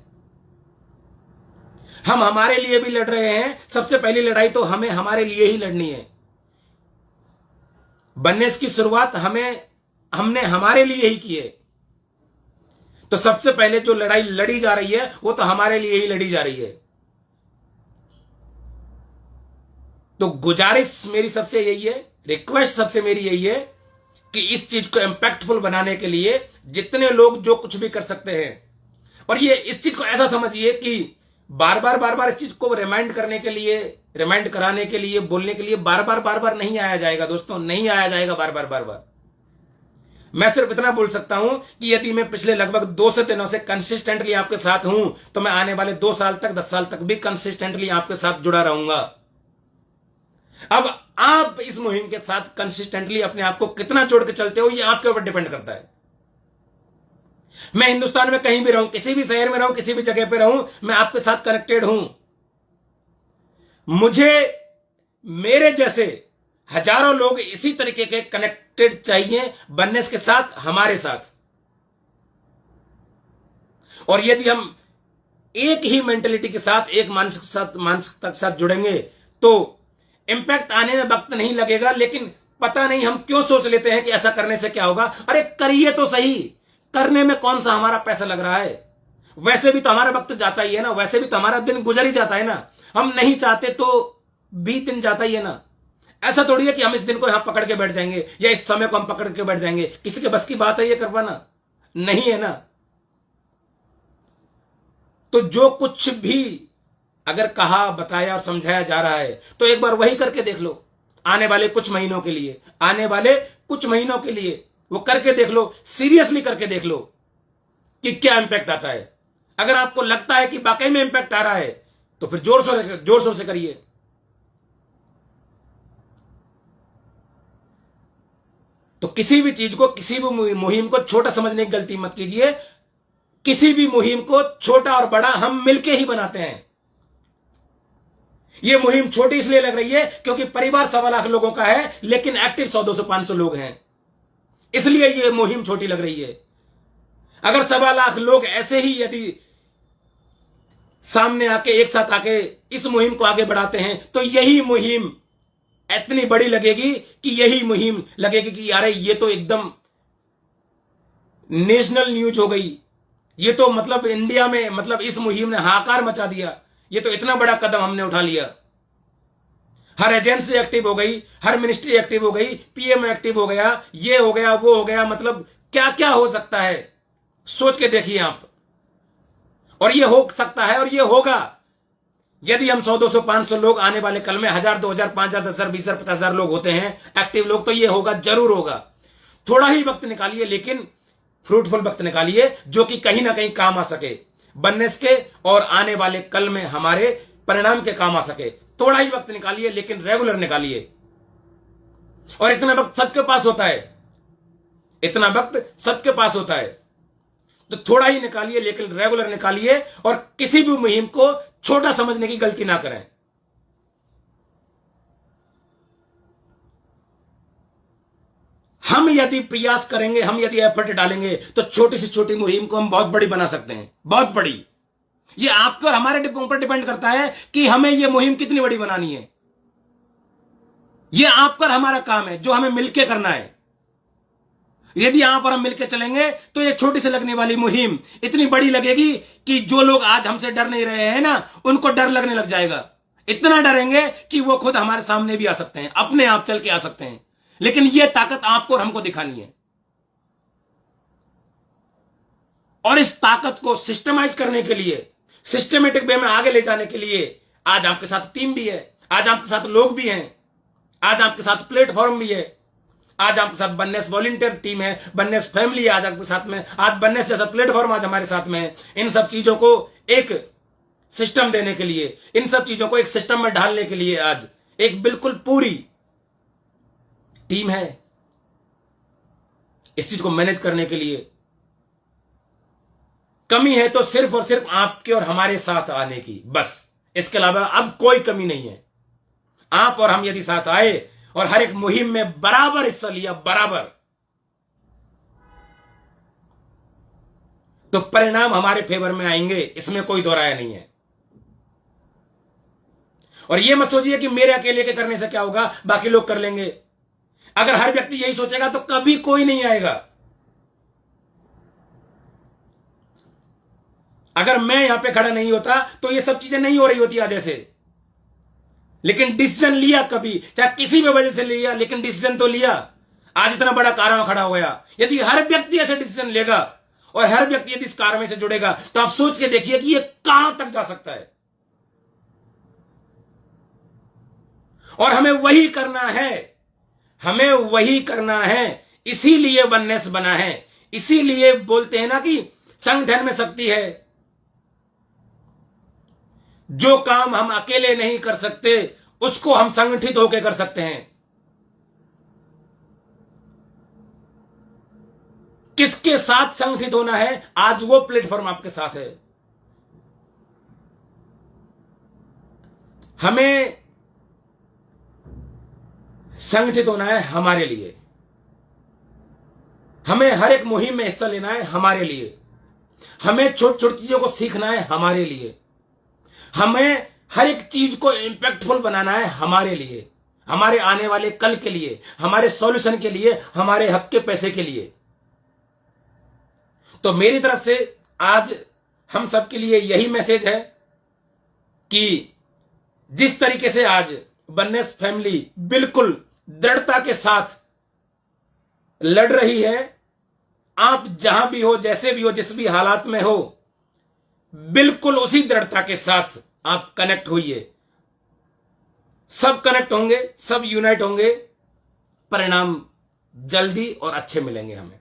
हम हमारे लिए भी लड़ रहे हैं। सबसे पहली लड़ाई तो हमें हमारे लिए ही लड़नी है। वननेस की शुरुआत हमने हमारे लिए ही की है। तो सबसे पहले जो लड़ाई लड़ी जा रही है वो तो हमारे लिए ही लड़ी जा रही है। तो गुजारिश मेरी सबसे यही है, रिक्वेस्ट सबसे मेरी यही है कि इस चीज को इंपैक्टफुल बनाने के लिए जितने लोग जो कुछ भी कर सकते हैं, और ये इस चीज को ऐसा समझिए कि बार बार इस चीज को रिमाइंड करने के लिए, रिमाइंड कराने के लिए, बोलने के लिए बार बार नहीं आया जाएगा दोस्तों, नहीं आया जाएगा बार बार। मैं सिर्फ इतना बोल सकता हूं कि यदि मैं पिछले लगभग 200 दिनों से कंसिस्टेंटली आपके साथ हूं तो मैं आने वाले 2 साल तक, 10 साल तक भी कंसिस्टेंटली आपके साथ जुड़ा रहूंगा। अब आप इस मुहिम के साथ कंसिस्टेंटली अपने आप को कितना जोड़ के चलते हो, यह आपके ऊपर डिपेंड करता है। मैं हिंदुस्तान में कहीं भी रहूं, किसी भी शहर में रहूं, किसी भी जगह पे रहूं, मैं आपके साथ कनेक्टेड हूं। मुझे मेरे जैसे हजारों लोग इसी तरीके के कनेक्टेड चाहिए वननेस के साथ, हमारे साथ। और यदि हम एक ही मेंटेलिटी के साथ, एक मानसिकता के साथ जुड़ेंगे तो इंपैक्ट आने में वक्त नहीं लगेगा। लेकिन पता नहीं हम क्यों सोच लेते हैं कि ऐसा करने से क्या होगा। अरे करिए तो सही, करने में कौन सा हमारा पैसा लग रहा है। वैसे भी तो हमारा वक्त जाता ही है ना, वैसे भी तो हमारा दिन गुजर ही जाता है ना। हम नहीं चाहते तो भी दिन जाता ही है ना। ऐसा थोड़ी है कि हम इस दिन को यहां पकड़ के बैठ जाएंगे या इस समय को हम पकड़ के बैठ जाएंगे। किसी के बस की बात है ये कर पाना? नहीं है ना। तो जो कुछ भी अगर कहा, बताया और समझाया जा रहा है तो एक बार वही करके देख लो। आने वाले कुछ महीनों के लिए, आने वाले कुछ महीनों के लिए वो करके देख लो, सीरियसली करके देख लो। कि क्या इंपैक्ट आता है। अगर आपको लगता है कि वाकई में इंपैक्ट आ रहा है तो फिर जोर शोर से करिए। तो किसी भी चीज को, किसी भी मुहिम को छोटा समझने की गलती मत कीजिए। किसी भी मुहिम को छोटा और बड़ा हम मिलके ही बनाते हैं। यह मुहिम छोटी इसलिए लग रही है क्योंकि परिवार 1.25 लाख लोगों का है, लेकिन एक्टिव 100, 200, 500 लोग हैं, इसलिए यह मुहिम छोटी लग रही है। अगर 1.25 लाख लोग ऐसे ही यदि सामने आके, एक साथ आके इस मुहिम को आगे बढ़ाते हैं तो यही मुहिम इतनी बड़ी लगेगी कि यही मुहिम लगेगी कि यार ये तो एकदम नेशनल न्यूज हो गई। ये तो मतलब इंडिया में, मतलब इस मुहिम ने हाहाकार मचा दिया। ये तो इतना बड़ा कदम हमने उठा लिया। हर एजेंसी एक्टिव हो गई, हर मिनिस्ट्री एक्टिव हो गई, पीएम एक्टिव हो गया, ये हो गया, वो हो गया, मतलब क्या क्या हो सकता है, सोच के देखिए आप। और ये हो सकता है और ये होगा यदि हम 100, 200, 500 लोग आने वाले कल में 1000, 2000, 5000, 10,000, 20,000, 50,000 लोग होते हैं एक्टिव लोग, तो ये होगा, जरूर होगा। थोड़ा ही वक्त निकालिए, लेकिन फ्रूटफुल वक्त निकालिए जो कि कहीं ना कहीं काम आ सके, बननेस के और आने वाले कल में हमारे परिणाम के काम आ सके। थोड़ा ही वक्त निकालिए, लेकिन रेगुलर निकालिए। और इतना वक्त सबके पास होता है, इतना वक्त सबके पास होता है, तो थोड़ा ही निकालिए, लेकिन रेगुलर निकालिए। और किसी भी मुहिम को छोटा समझने की गलती ना करें। हम यदि प्रयास करेंगे, हम यदि एफर्ट डालेंगे, तो छोटी से छोटी मुहिम को हम बहुत बड़ी बना सकते हैं, बहुत बड़ी। ये आपके और हमारे ऊपर डिपेंड करता है कि हमें यह मुहिम कितनी बड़ी बनानी है। यह आपका और हमारा काम है जो हमें मिलकर करना है। यदि आप और हम मिलकर चलेंगे तो ये छोटी से लगने वाली मुहिम इतनी बड़ी लगेगी कि जो लोग आज हमसे डर नहीं रहे हैं ना, उनको डर लगने लग जाएगा। इतना डरेंगे कि वो खुद हमारे सामने भी आ सकते हैं, अपने आप चल के आ सकते हैं। लेकिन ये ताकत आपको और हमको दिखानी है। और इस ताकत को सिस्टमाइज करने के लिए, सिस्टमेटिक वे में आगे ले जाने के लिए आज आपके साथ टीम भी है, आज आपके साथ लोग भी हैं, आज आपके साथ प्लेटफॉर्म भी है, आज आपके साथ बननेस वॉलंटियर टीम है, बननेस फैमिली आज आपके साथ में, आज बननेस जैसा प्लेटफॉर्म आज हमारे साथ में है। इन सब चीजों को एक सिस्टम देने के लिए, इन सब चीजों को एक सिस्टम में ढालने के लिए आज एक बिल्कुल पूरी टीम है इस चीज को मैनेज करने के लिए। कमी है तो सिर्फ और सिर्फ आपके और हमारे साथ आने की, बस। इसके अलावा अब कोई कमी नहीं है। आप और हम यदि साथ आए और हर एक मुहिम में बराबर हिस्सा लिया, बराबर, तो परिणाम हमारे फेवर में आएंगे, इसमें कोई दो राय नहीं है। और यह मत सोचिए कि मेरे अकेले के करने से क्या होगा, बाकी लोग कर लेंगे। अगर हर व्यक्ति यही सोचेगा तो कभी कोई नहीं आएगा। अगर मैं यहां पे खड़ा नहीं होता तो ये सब चीजें नहीं हो रही होती आज ऐसे। लेकिन डिसीजन लिया, कभी चाहे किसी भी वजह से लिया, लेकिन डिसीजन तो लिया। आज इतना बड़ा कारण खड़ा हो गया। यदि हर व्यक्ति ऐसे डिसीजन लेगा और हर व्यक्ति यदि इस कार्य में से जुड़ेगा तो आप सोच के देखिए कि ये कहां तक जा सकता है। और हमें वही करना है, हमें वही करना है। इसीलिए वननेस बना है, इसीलिए बोलते हैं ना कि संगठन में शक्ति है। जो काम हम अकेले नहीं कर सकते उसको हम संगठित होकर कर सकते हैं। किसके साथ संगठित होना है, आज वो प्लेटफॉर्म आपके साथ है। हमें संगठित होना है हमारे लिए, हमें हर एक मुहिम में हिस्सा लेना है हमारे लिए, हमें छोटी छोटी चीजों को सीखना है हमारे लिए, हमें हर एक चीज को इंपैक्टफुल बनाना है हमारे लिए, हमारे आने वाले कल के लिए, हमारे सॉल्यूशन के लिए, हमारे हक के पैसे के लिए। तो मेरी तरफ से आज हम सबके लिए यही मैसेज है कि जिस तरीके से आज बननेस फैमिली बिल्कुल दृढ़ता के साथ लड़ रही है, आप जहां भी हो, जैसे भी हो, जिस भी हालात में हो, बिल्कुल उसी दृढ़ता के साथ आप कनेक्ट होइए। सब कनेक्ट होंगे, सब यूनाइट होंगे, परिणाम जल्दी और अच्छे मिलेंगे हमें।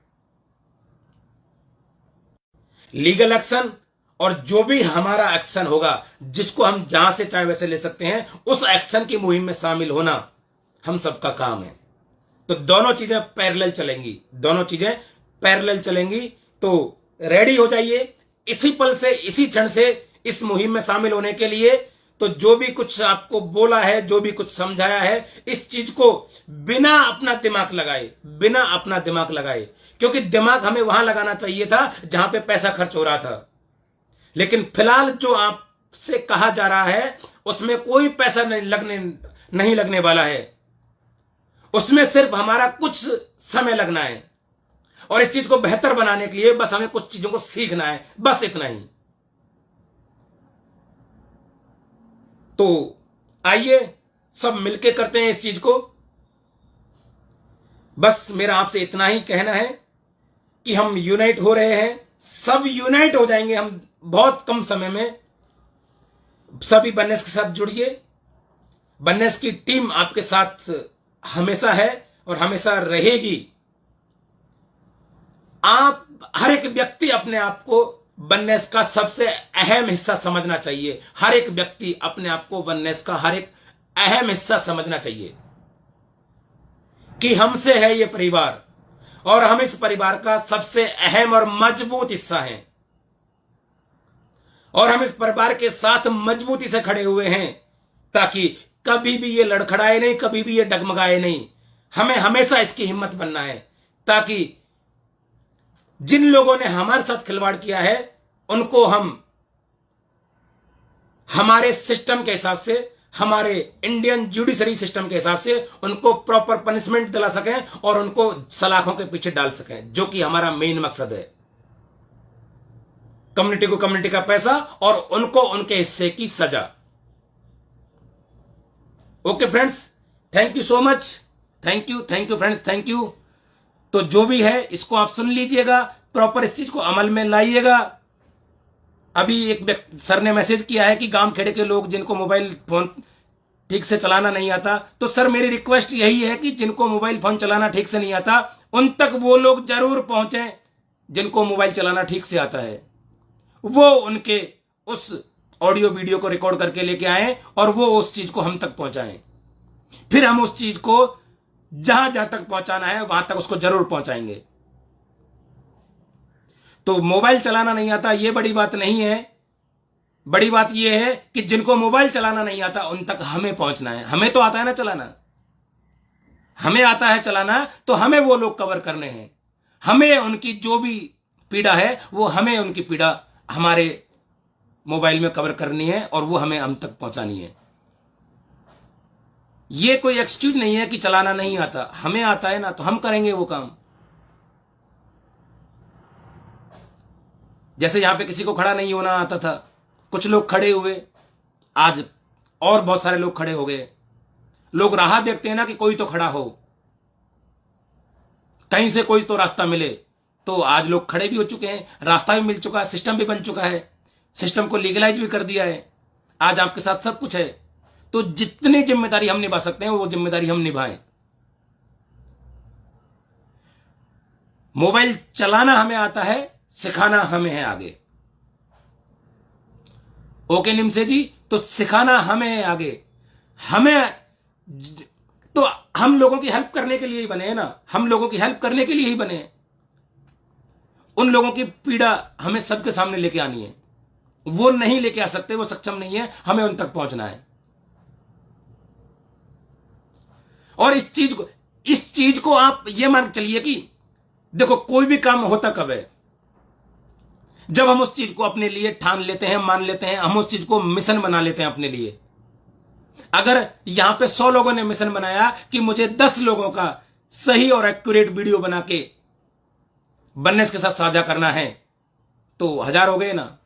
लीगल एक्शन और जो भी हमारा एक्शन होगा, जिसको हम जहां से चाहे वैसे ले सकते हैं, उस एक्शन की मुहिम में शामिल होना हम सबका काम है। तो दोनों चीजें पैरेलल चलेंगी, दोनों चीजें पैरेलल चलेंगी। तो रेडी हो जाइए इसी पल से, इसी क्षण से इस मुहिम में शामिल होने के लिए। तो जो भी कुछ आपको बोला है, जो भी कुछ समझाया है, इस चीज को बिना अपना दिमाग लगाए, बिना अपना दिमाग लगाए, क्योंकि दिमाग हमें वहां लगाना चाहिए था जहां पे पैसा खर्च हो रहा था। लेकिन फिलहाल जो आपसे कहा जा रहा है उसमें कोई पैसा नहीं लगने वाला है, उसमें सिर्फ हमारा कुछ समय लगना है। और इस चीज को बेहतर बनाने के लिए बस हमें कुछ चीजों को सीखना है, बस इतना ही। तो आइए सब मिलके करते हैं इस चीज को। बस मेरा आपसे इतना ही कहना है कि हम यूनाइट हो रहे हैं, सब यूनाइट हो जाएंगे हम बहुत कम समय में। सभी बननेस के साथ जुड़िए, बननेस की टीम आपके साथ हमेशा है और हमेशा रहेगी। आप हर एक व्यक्ति अपने आप को बननेस का सबसे अहम हिस्सा समझना चाहिए। हर एक व्यक्ति अपने आप को बननेस का हर एक अहम हिस्सा समझना चाहिए कि हमसे है ये परिवार और हम इस परिवार का सबसे अहम और मजबूत हिस्सा हैं, और हम इस परिवार के साथ मजबूती से खड़े हुए हैं ताकि कभी भी ये लड़खड़ाए नहीं, कभी भी ये डगमगाए नहीं। हमें हमेशा इसकी हिम्मत बनना है ताकि जिन लोगों ने हमारे साथ खिलवाड़ किया है उनको हम हमारे सिस्टम के हिसाब से, हमारे इंडियन जुडिशरी सिस्टम के हिसाब से उनको प्रॉपर पनिशमेंट दिला सकें और उनको सलाखों के पीछे डाल सकें, जो कि हमारा मेन मकसद है। कम्युनिटी को कम्युनिटी का पैसा और उनको उनके हिस्से की सजा। Okay friends, thank you so much, thank you friends, thank you. तो जो भी है इसको आप सुन लीजिएगा, प्रॉपर इस चीज को अमल में लाइएगा। अभी एक सर ने मैसेज किया है कि गांव खेड़े के लोग जिनको मोबाइल फोन ठीक से चलाना नहीं आता, तो सर मेरी रिक्वेस्ट यही है कि जिनको मोबाइल फोन चलाना ठीक से नहीं आता उन तक वो लोग जरूर पहुंचे जिनको मोबाइल चलाना ठीक से आता है। वो उनके उस ऑडियो वीडियो को रिकॉर्ड करके लेके आए और वो उस चीज को हम तक पहुंचाएं। फिर हम उस चीज को जहां तक पहुंचाना है वहां तक उसको जरूर पहुंचाएंगे। तो मोबाइल चलाना नहीं आता ये बड़ी बात नहीं है, बड़ी बात ये है कि जिनको मोबाइल चलाना नहीं आता उन तक हमें पहुंचना है। हमें तो आता है ना चलाना, हमें आता है चलाना, तो हमें वो लोग कवर करने हैं। हमें उनकी जो भी पीड़ा है वो हमें उनकी पीड़ा हमारे मोबाइल में कवर करनी है और वो हमें हम तक पहुंचानी है। ये कोई एक्सक्यूज नहीं है कि चलाना नहीं आता, हमें आता है ना, तो हम करेंगे वो काम। जैसे यहां पे किसी को खड़ा नहीं होना आता था, कुछ लोग खड़े हुए, आज और बहुत सारे लोग खड़े हो गए। लोग राह देखते हैं ना कि कोई तो खड़ा हो, कहीं से कोई तो रास्ता मिले। तो आज लोग खड़े भी हो चुके हैं, रास्ता भी मिल चुका है, सिस्टम भी बन चुका है, सिस्टम को लीगलाइज भी कर दिया है। आज आपके साथ सब कुछ है। तो जितनी जिम्मेदारी हम निभा सकते हैं वो जिम्मेदारी हम निभाएं। मोबाइल चलाना हमें आता है, सिखाना हमें है आगे। ओके निमसे जी, तो सिखाना हमें है आगे। हमें तो हम लोगों की हेल्प करने के लिए ही बने हैं ना, हम लोगों की हेल्प करने के लिए ही बने हैं। उन लोगों की पीड़ा हमें सबके सामने लेके आनी है। वो नहीं लेके आ सकते, वो सक्षम नहीं है, हमें उन तक पहुंचना है। और इस चीज को आप ये मान चलिए कि देखो, कोई भी काम होता कब है? जब हम उस चीज को अपने लिए ठान लेते हैं, मान लेते हैं, हम उस चीज को मिशन बना लेते हैं अपने लिए। अगर यहां पे 100 लोगों ने मिशन बनाया कि मुझे 10 लोगों का सही और एक्यूरेट वीडियो बना के बननेस के साथ साझा करना है, तो 1000 हो गए ना।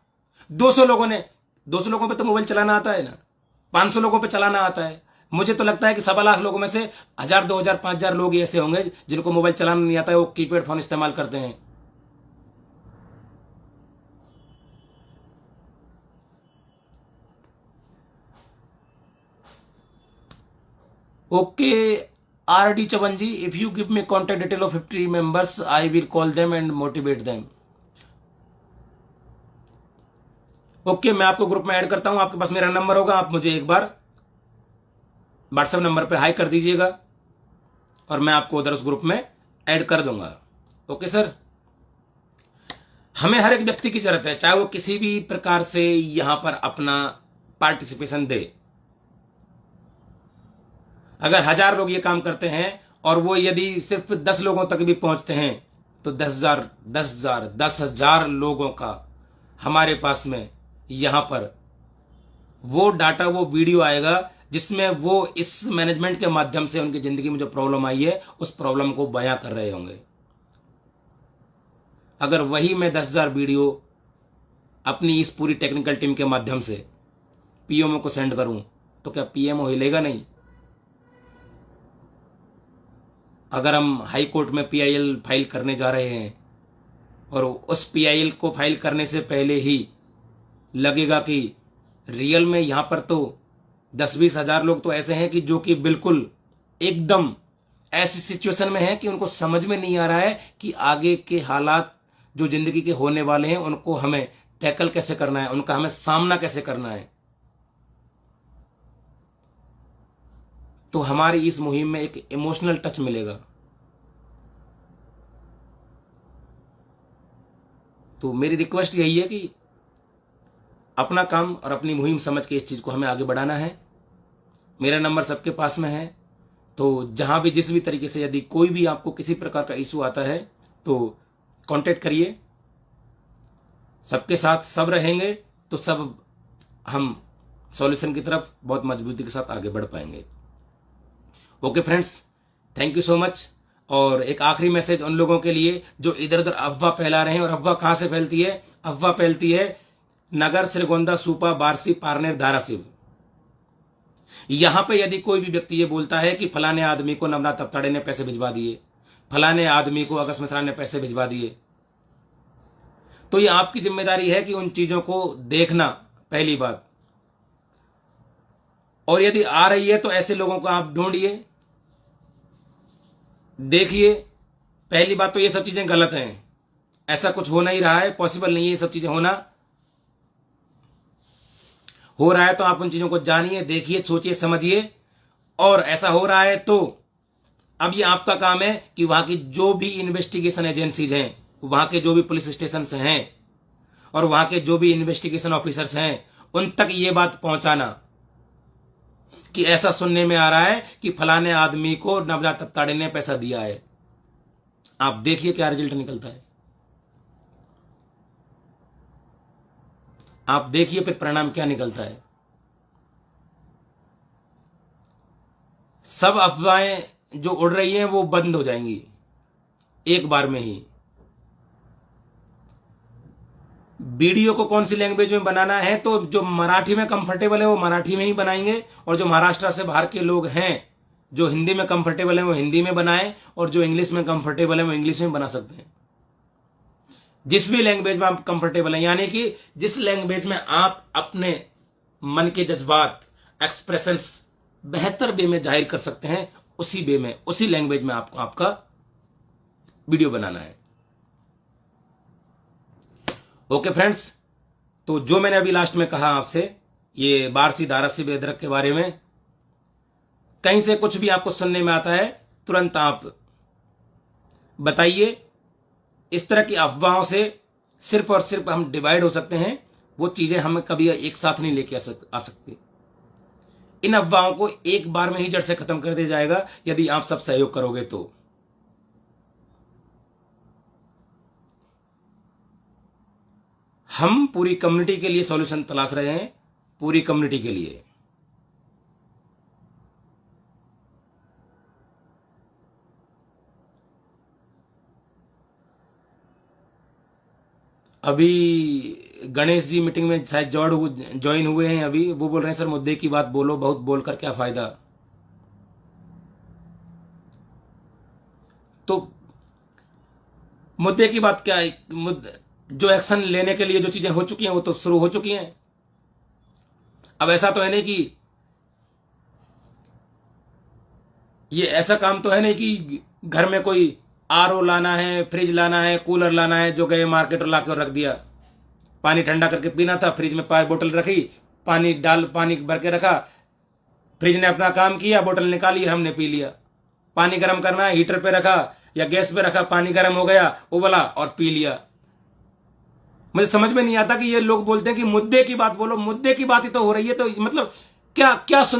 200 लोगों पे तो मोबाइल चलाना आता है ना, 500 लोगों पे चलाना आता है। मुझे तो लगता है कि 1.25 लाख लोगों में से 1000, 2000, 5000 लोग ऐसे होंगे जिनको मोबाइल चलाना नहीं आता है, वो कीपैड फोन इस्तेमाल करते हैं। Okay R D. Chavan ji, if you give me contact detail of 50 members I will call them and motivate them. Okay, मैं आपको ग्रुप में ऐड करता हूं, आपके पास मेरा नंबर होगा, आप मुझे एक बार व्हाट्सएप नंबर पे हाई कर दीजिएगा और मैं आपको उधर उस ग्रुप में ऐड कर दूंगा। ओके सर, हमें हर एक व्यक्ति की जरूरत है, चाहे वो किसी भी प्रकार से यहां पर अपना पार्टिसिपेशन दे। अगर 1000 लोग ये काम करते हैं और वो यदि सिर्फ 10 लोगों तक भी पहुंचते हैं तो 10,000 लोगों का हमारे पास में यहां पर वो डाटा, वो वीडियो आएगा जिसमें वो इस मैनेजमेंट के माध्यम से उनकी जिंदगी में जो प्रॉब्लम आई है उस प्रॉब्लम को बयां कर रहे होंगे। अगर वही मैं 10,000 वीडियो अपनी इस पूरी टेक्निकल टीम के माध्यम से पीएमओ को सेंड करूं तो क्या पीएमओ हिलेगा नहीं? अगर हम हाई कोर्ट में पीआईएल फाइल करने जा रहे हैं और उस पीआईएल को फाइल करने से पहले ही लगेगा कि रियल में यहां पर तो 10-20 हजार लोग तो ऐसे हैं कि जो कि बिल्कुल एकदम ऐसी सिचुएशन में है कि उनको समझ में नहीं आ रहा है कि आगे के हालात जो जिंदगी के होने वाले हैं उनको हमें टैकल कैसे करना है, उनका हमें सामना कैसे करना है। तो हमारी इस मुहिम में एक इमोशनल टच मिलेगा। तो मेरी रिक्वेस्ट यही है कि अपना काम और अपनी मुहिम समझ के इस चीज को हमें आगे बढ़ाना है। मेरा नंबर सबके पास में है, तो जहां भी जिस भी तरीके से यदि कोई भी आपको किसी प्रकार का इशू आता है तो कांटेक्ट करिए। सबके साथ सब रहेंगे तो सब हम सॉल्यूशन की तरफ बहुत मजबूती के साथ आगे बढ़ पाएंगे। Okay friends, thank you so much. और एक आखिरी मैसेज उन लोगों के लिए जो इधर उधर अफवाह फैला रहे हैं, और अफवाह कहां से फैलती है? अफवाह फैलती है नगर, श्रीगोंदा, सुपा, बारसी, पारनेर, धाराशिव। यहां पे यदि कोई भी व्यक्ति ये बोलता है कि फलाने आदमी को नवनाथ तपताड़े ने पैसे भिजवा दिए, फलाने आदमी को अगस्त मिश्रा ने पैसे भिजवा दिए, तो ये आपकी जिम्मेदारी है कि उन चीजों को देखना, पहली बात। और यदि आ रही है तो ऐसे लोगों को आप ढूंढिए, देखिए। पहली बात तो ये सब चीजें गलत हैं, ऐसा कुछ हो नहीं रहा है, पॉसिबल नहीं है ये सब चीजें होना। हो रहा है तो आप उन चीजों को जानिए, देखिए, सोचिए, समझिए। और ऐसा हो रहा है तो अब ये आपका काम है कि वहां की जो भी इन्वेस्टिगेशन एजेंसीज हैं, वहां के जो भी पुलिस स्टेशन हैं और वहां के जो भी इन्वेस्टिगेशन ऑफिसर्स हैं, उन तक ये बात पहुंचाना कि ऐसा सुनने में आ रहा है कि फलाने आदमी को नवनाथ तपताड़े ने पैसा दिया है। आप देखिए क्या रिजल्ट निकलता है, आप देखिए फिर परिणाम क्या निकलता है। सब अफवाहें जो उड़ रही हैं वो बंद हो जाएंगी एक बार में ही। वीडियो को कौन सी लैंग्वेज में बनाना है, तो जो मराठी में कंफर्टेबल है वो मराठी में ही बनाएंगे, और जो महाराष्ट्र से बाहर के लोग हैं जो हिंदी में कंफर्टेबल है वो हिंदी में बनाएं, और जो इंग्लिश में कंफर्टेबल है वो इंग्लिश में बना सकते हैं। जिस भी लैंग्वेज में आप कंफर्टेबल हैं, यानी कि जिस लैंग्वेज में आप अपने मन के जज्बात, एक्सप्रेशंस बेहतर वे में जाहिर कर सकते हैं, उसी वे में, उसी लैंग्वेज में आपको आपका वीडियो बनाना है। ओके फ्रेंड्स, तो जो मैंने अभी लास्ट में कहा आपसे, ये बारसी, धाराशिव, अदरक के बारे में, कहीं से कुछ भी आपको सुनने में आता है तुरंत आप बताइए। इस तरह की अफवाहों से सिर्फ और सिर्फ हम डिवाइड हो सकते हैं, वो चीजें हमें कभी एक साथ नहीं लेके आ सकती। इन अफवाहों को एक बार में ही जड़ से खत्म कर दिया जाएगा यदि आप सब सहयोग करोगे तो। हम पूरी कम्युनिटी के लिए सॉल्यूशन तलाश रहे हैं, पूरी कम्युनिटी के लिए। अभी गणेश जी मीटिंग में शायद ज्वाइन हुए हैं अभी, वो बोल रहे हैं सर मुद्दे की बात बोलो, बहुत बोलकर क्या फायदा। तो मुद्दे की बात क्या है? जो एक्शन लेने के लिए जो चीजें हो चुकी हैं वो तो शुरू हो चुकी हैं। अब ऐसा तो है नहीं कि ये ऐसा काम तो है नहीं कि घर में कोई आरओ लाना है, फ्रिज लाना है, कूलर लाना है, जो गए मार्केट और लाके रख दिया। पानी ठंडा करके पीना था, फ्रिज में बोतल रखी, पानी भर के रखा, फ्रिज ने अपना काम किया, बोतल निकाली, हमने पी लिया। पानी गर्म करना है, हीटर पे रखा या गैस पे रखा, पानी गर्म हो गया, उबला और पी लिया। मुझे समझ में नहीं आता कि ये लोग बोलते हैं कि मुद्दे की बात बोलो, मुद्दे की बात ही तो हो रही है, तो मतलब क्या क्या सुन